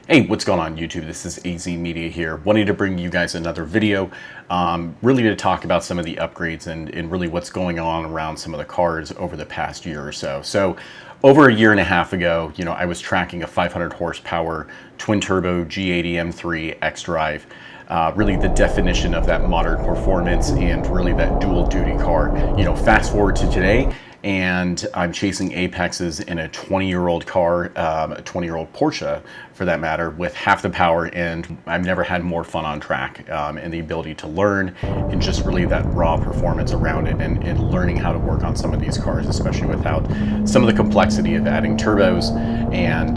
Hey, what's going on YouTube? This is AZ Media here. Wanting to bring you guys another video, really to talk about some of the upgrades and really what's going on around some of the cars over the past year or so. So over a year and a half ago, I was tracking a 500 horsepower twin turbo G80 M3 X-Drive. Really the definition of that modern performance and really that dual duty car. Fast forward to today, and I'm chasing apexes in a 20-year-old car, a 20-year-old Porsche for that matter, with half the power, and I've never had more fun on track, and the ability to learn and just really that raw performance around it, and learning how to work on some of these cars, especially without some of the complexity of adding turbos and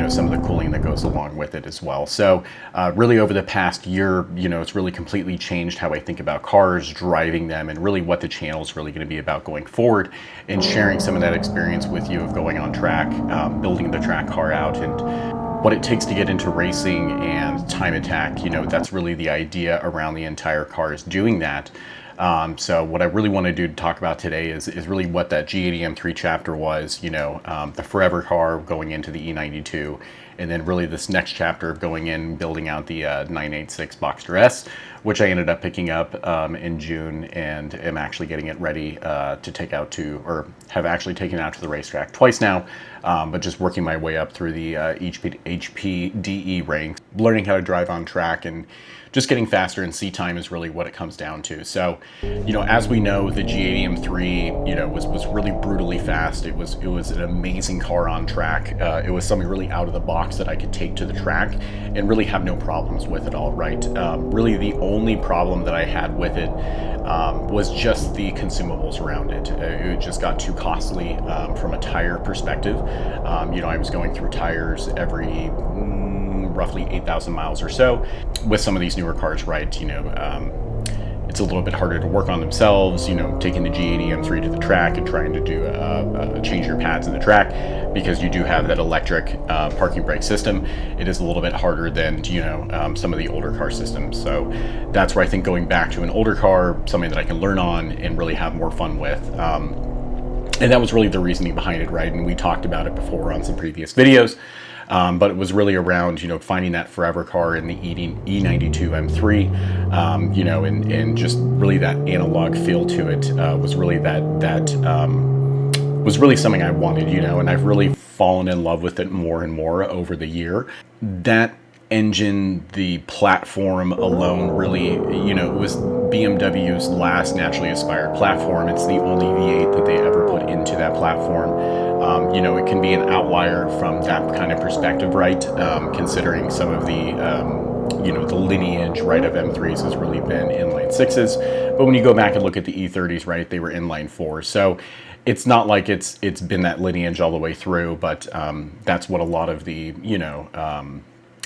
some of the cooling that goes along with it as well. So really over the past year, it's really completely changed how I think about cars, driving them, and really what the channel is really going to be about going forward, and sharing some of that experience with you of going on track, building the track car out, and what it takes to get into racing and time attack. That's really the idea around the entire car, is doing that. So what I really want to do to talk about today is really what that G80 M3 chapter was, the forever car going into the E92, and then really this next chapter of going in, building out the 986 Boxster S, which I ended up picking up in June, and am actually getting it ready to take out to, or have actually taken out to the racetrack twice now, but just working my way up through the HPDE ranks, learning how to drive on track, and just getting faster, and seat time is really what it comes down to. So, as we know, the G80 M3, was really brutally fast. It was an amazing car on track. It was something really out of the box that I could take to the track and really have no problems with at all, right? Really the only problem that I had with it was just the consumables around it. It just got too costly from a tire perspective. I was going through tires every roughly 8,000 miles or so. With some of these newer cars, right, it's a little bit harder to work on themselves, taking the G80 M3 to the track and trying to do change your pads in the track, because you do have that electric parking brake system. It is a little bit harder than some of the older car systems. So that's where I think going back to an older car, something that I can learn on and really have more fun with. And that was really the reasoning behind it, right? And we talked about it before on some previous videos. But it was really around, finding that forever car in the E92 M3, and just really that analog feel to it was really was really something I wanted, and I've really fallen in love with it more and more over the year. That engine, the platform alone, really, it was BMW's last naturally aspired platform. It's the only V8 that they ever put into that platform. It can be an outlier from that kind of perspective, right? Considering some of the, the lineage, right, of M3s has really been inline sixes. But when you go back and look at the E30s, right, they were inline fours. So it's not like it's been that lineage all the way through, but that's what a lot of the,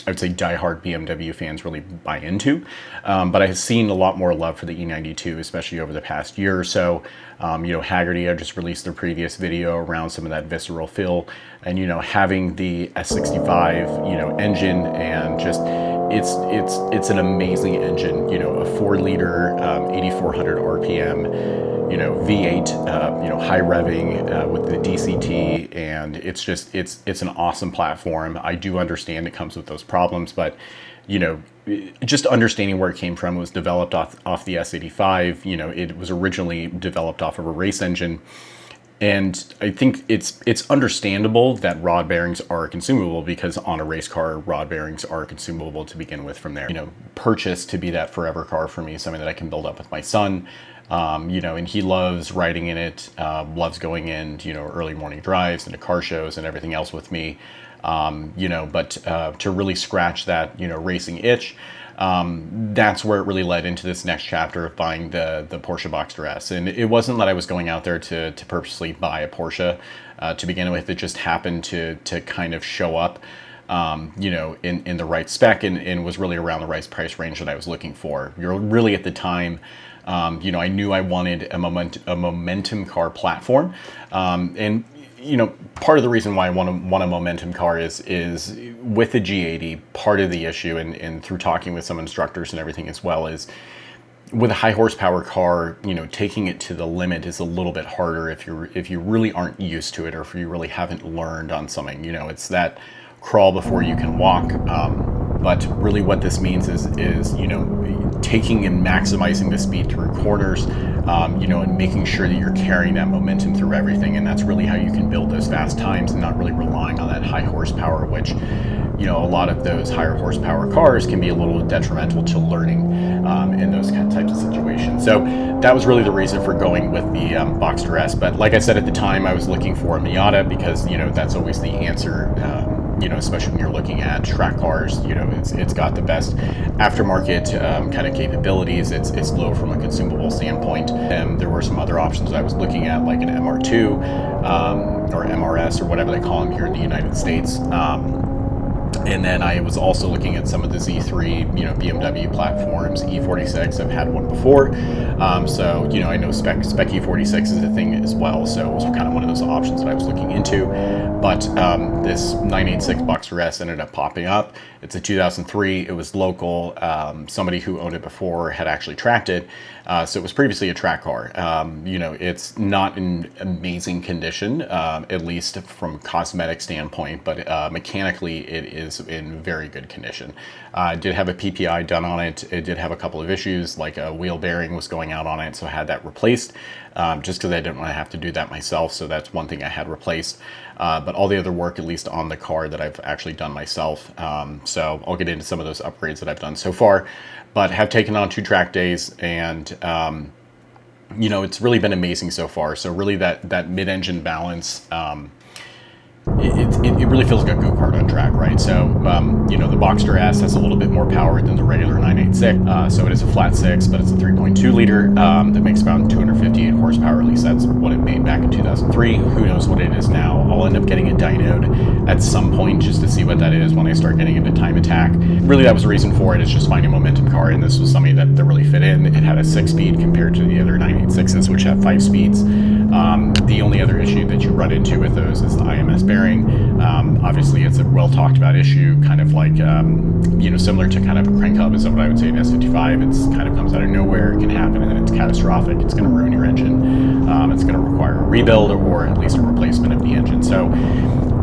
I would say diehard BMW fans really buy into. But I've seen a lot more love for the E92, especially over the past year or so. Haggerty, I just released their previous video around some of that visceral feel, and having the S65 engine, and just it's an amazing engine. A 4-liter 8400 RPM. V8, high revving with the DCT, and it's an awesome platform. I do understand it comes with those problems, but just understanding where it came from. It was developed off the S85. It was originally developed off of a race engine. And I think it's understandable that rod bearings are consumable, because on a race car, rod bearings are consumable to begin with from there. Purchased to be that forever car for me, something that I can build up with my son. And he loves riding in it, loves going in, early morning drives and to car shows and everything else with me. But to really scratch that, racing itch, that's where it really led into this next chapter of buying the Porsche Boxster S. And it wasn't that I was going out there to purposely buy a Porsche to begin with. It just happened to kind of show up, in the right spec, and was really around the right price range that I was looking for. You're really at the time, I knew I wanted a momentum car platform, and part of the reason why I want a momentum car is with the G80. Part of the issue, and through talking with some instructors and everything as well, is with a high horsepower car, taking it to the limit is a little bit harder if you really aren't used to it, or if you really haven't learned on something. It's that crawl before you can walk. But really what this means is you know, taking and maximizing the speed through corners, you know, and making sure that you're carrying that momentum through everything. And that's really how you can build those fast times and not really relying on that high horsepower, which, you know, a lot of those higher horsepower cars can be a little detrimental to learning in those types of situations. So that was really the reason for going with the Boxster S. But like I said at the time, I was looking for a Miata because, you know, that's always the answer. You know, especially when you're looking at track cars, you know, it's got the best aftermarket kind of capabilities. It's low from a consumable standpoint. And there were some other options I was looking at, like an MR2 or MRS or whatever they call them here in the United States. And then I was also looking at some of the Z3, you know, BMW platforms, E46. I've had one before. So, you know, I know spec E46 is a thing as well. So it was kind of one of those options that I was looking into. But this 986 Boxster S ended up popping up. It's a 2003. It was local. Somebody who owned it before had actually tracked it. So it was previously a track car. You know, it's not in amazing condition, at least from a cosmetic standpoint, but mechanically it is in very good condition. I did have a PPI done on it. It did have a couple of issues, like a wheel bearing was going out on it, so I had that replaced, just because I didn't want to have to do that myself. So that's one thing I had replaced. But all the other work, at least on the car, that I've actually done myself. So I'll get into some of those upgrades that I've done so far, but have taken on 2 track days, and you know, it's really been amazing so far. So really that mid-engine balance, it really feels like a go-kart on track, right? So, you know, the Boxster S has a little bit more power than the regular 986. So it is a flat 6, but it's a 3.2 liter that makes about 258 horsepower. At least that's what it made back in 2003. Who knows what it is now? I'll end up getting a dynoed at some point just to see what that is when I start getting into time attack. Really, that was the reason for it, is just finding a momentum car, and this was something that really fit in. It had a 6-speed compared to the other 986s, which have 5 speeds. The only other issue that you run into with those is the IMS bearing. Obviously, it's a well talked about issue, kind of like, you know, similar to kind of a crank hub is what I would say in S55. It's kind of comes out of nowhere, it can happen, and it's catastrophic. It's going to ruin your engine. It's going to require a rebuild or at least a replacement of the engine. So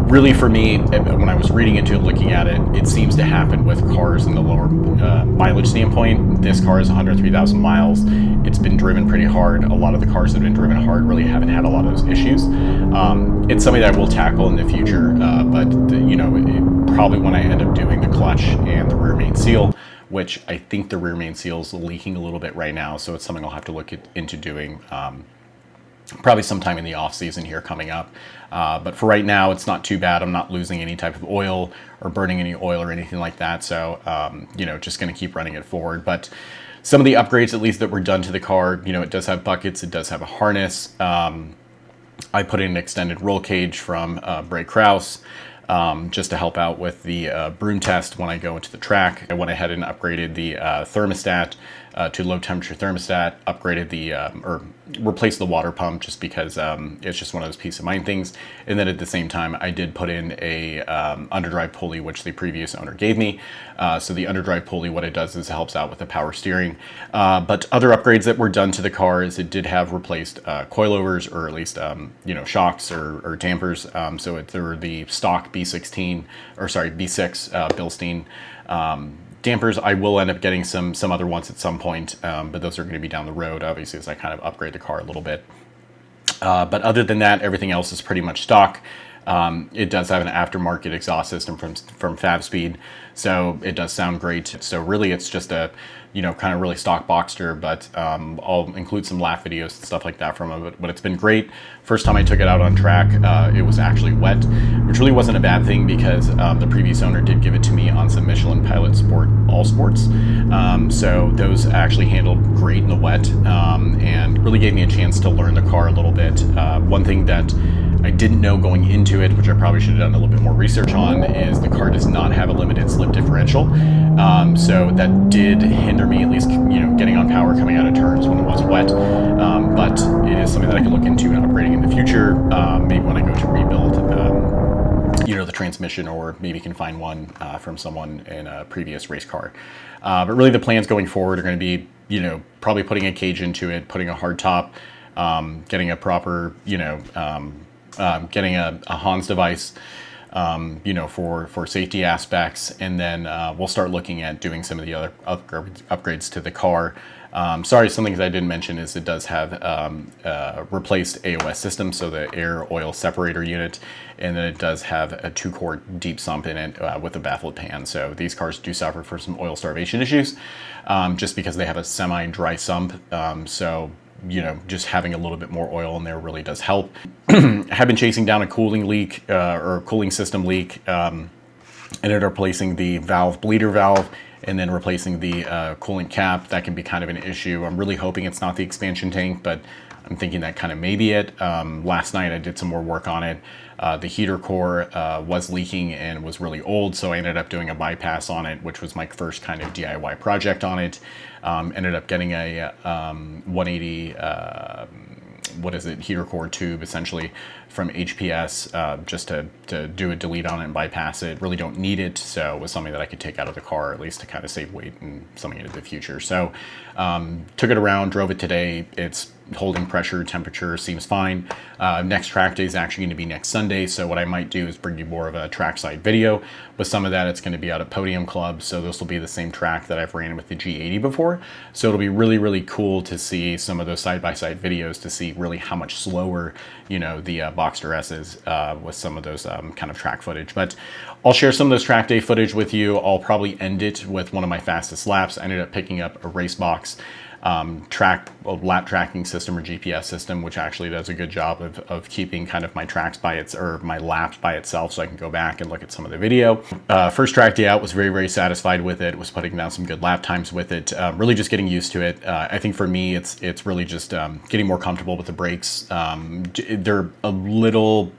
really, for me, when I was reading into it, looking at it, it seems to happen with cars in the lower mileage standpoint. This car is 103,000 miles. It's been driven pretty hard. A lot of the cars that have been driven hard really haven't had a lot of those issues. It's something that I will tackle in the future, but you know, probably when I end up doing the clutch and the rear main seal, which I think the rear main seal is leaking a little bit right now, so it's something I'll have to look into doing. Probably sometime in the off season here coming up. But for right now, it's not too bad. I'm not losing any type of oil or burning any oil or anything like that. So, you know, just going to keep running it forward. But some of the upgrades, at least that were done to the car, you know, it does have buckets. It does have a harness. I put in an extended roll cage from Brey Krauss. Just to help out with the broom test when I go into the track. I went ahead and upgraded the thermostat to low temperature thermostat, upgraded the, or replaced the water pump just because it's just one of those peace of mind things. And then at the same time, I did put in a underdrive pulley, which the previous owner gave me. So the underdrive pulley, what it does is it helps out with the power steering. But other upgrades that were done to the car is it did have replaced coilovers, or at least, you know, shocks or dampers. So there were the stock B6 Bilstein dampers. I will end up getting some other ones at some point, but those are going to be down the road, obviously, as I kind of upgrade the car a little bit. But other than that, everything else is pretty much stock. It does have an aftermarket exhaust system from FabSpeed, so it does sound great. So really, it's just a, you know, kind of really stock Boxster, but I'll include some lap videos and stuff like that from it. But it's been great. First time I took it out on track, it was actually wet, which really wasn't a bad thing because the previous owner did give it to me on some Michelin Pilot Sport All Sports. So those actually handled great in the wet, and really gave me a chance to learn the car a little bit. One thing that I didn't know going into it, which I probably should have done a little bit more research on, is the car does not have a limited slip differential. So that did hinder me, at least, you know, getting on power coming out of turns when it was wet. But it is something that I can look into and upgrading in the future. Maybe when I go to rebuild, you know, the transmission, or maybe can find one from someone in a previous race car. But really the plans going forward are going to be, you know, probably putting a cage into it, putting a hard top, getting a proper, you know, getting a Hans device, you know, for safety aspects. And then we'll start looking at doing some of the other upgrades to the car. Sorry, something that I didn't mention is it does have replaced AOS system, so the air oil separator unit, and then it does have a 2-quart deep sump in it with a baffled pan. So these cars do suffer for some oil starvation issues, just because they have a semi-dry sump. So you know, just having a little bit more oil in there really does help. Have been chasing down a cooling leak or cooling system leak. Ended up replacing the bleeder valve and then replacing the coolant cap. That can be kind of an issue. I'm really hoping it's not the expansion tank, but I'm thinking that kind of may be it. Last night I did some more work on it. The heater core was leaking and was really old, so I ended up doing a bypass on it, which was my first kind of DIY project on it. Ended up getting a 180 heater core tube essentially from HPS, just to do a delete on it and bypass it. Really don't need it, so it was something that I could take out of the car at least to kind of save weight and something into the future. So took it around, drove it today. It's holding pressure, temperature, seems fine. Next track day is actually going to be next Sunday, so what I might do is bring you more of a trackside video. With some of that, it's going to be out at Podium Club, so this will be the same track that I've ran with the G80 before. So it'll be really, really cool to see some of those side-by-side videos to see really how much slower, you know, the Boxster S is with some of those kind of track footage. But I'll share some of those track day footage with you. I'll probably end it with one of my fastest laps. I ended up picking up a Racebox lap tracking system or GPS system, which actually does a good job of keeping kind of my tracks my laps by itself, so I can go back and look at some of the video. First track day out, was very, very satisfied with it. Was putting down some good lap times with it. Really just getting used to it. I think for me, it's really just getting more comfortable with the brakes. They're a little,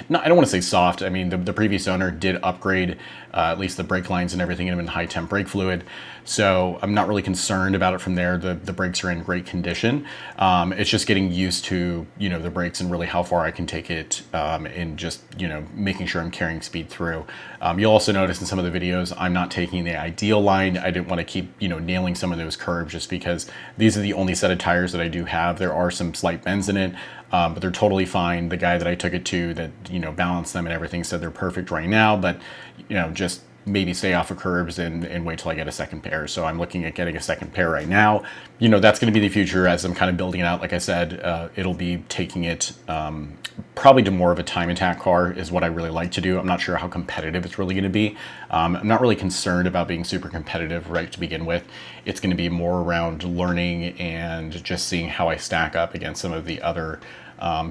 no, I don't want to say soft. I mean, the previous owner did upgrade at least the brake lines and everything in high temp brake fluid. So I'm not really concerned about it from there. The brakes are in great condition. It's just getting used to, you know, the brakes and really how far I can take it, and just, you know, making sure I'm carrying speed through. You'll also notice in some of the videos, I'm not taking the ideal line. I didn't want to keep, you know, nailing some of those curves just because these are the only set of tires that I do have. There are some slight bends in it, but they're totally fine. The guy that I took it to that, you know, balanced them and everything said they're perfect right now, but, you know, just maybe stay off of curbs and wait till I get a second pair. So I'm looking at getting a second pair right now. You know, that's going to be the future as I'm kind of building it out. Like I said, it'll be taking it probably to more of a time attack car is what I really like to do. I'm not sure how competitive it's really going to be. I'm not really concerned about being super competitive right to begin with. It's going to be more around learning and just seeing how I stack up against some of the other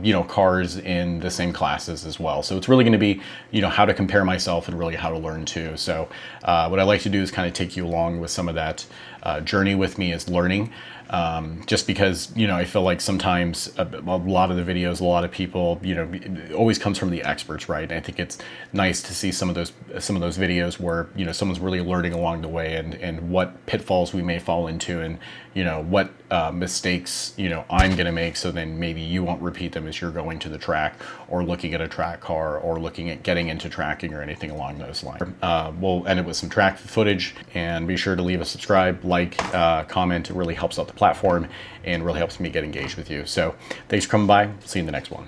you know, cars in the same classes as well. So it's really going to be, you know, how to compare myself and really how to learn too. So what I like to do is kind of take you along with some of that journey with me as learning. Just because, you know, I feel like sometimes a lot of the videos, a lot of people, you know, it always comes from the experts, right? And I think it's nice to see some of those videos where, you know, someone's really learning along the way and what pitfalls we may fall into and, you know, what mistakes, you know, I'm going to make, so then maybe you won't repeat them as you're going to the track or looking at a track car or looking at getting into tracking or anything along those lines. We'll end it with some track footage, and be sure to leave a subscribe, like, comment. It really helps out the platform and really helps me get engaged with you. So thanks for coming by. See you in the next one.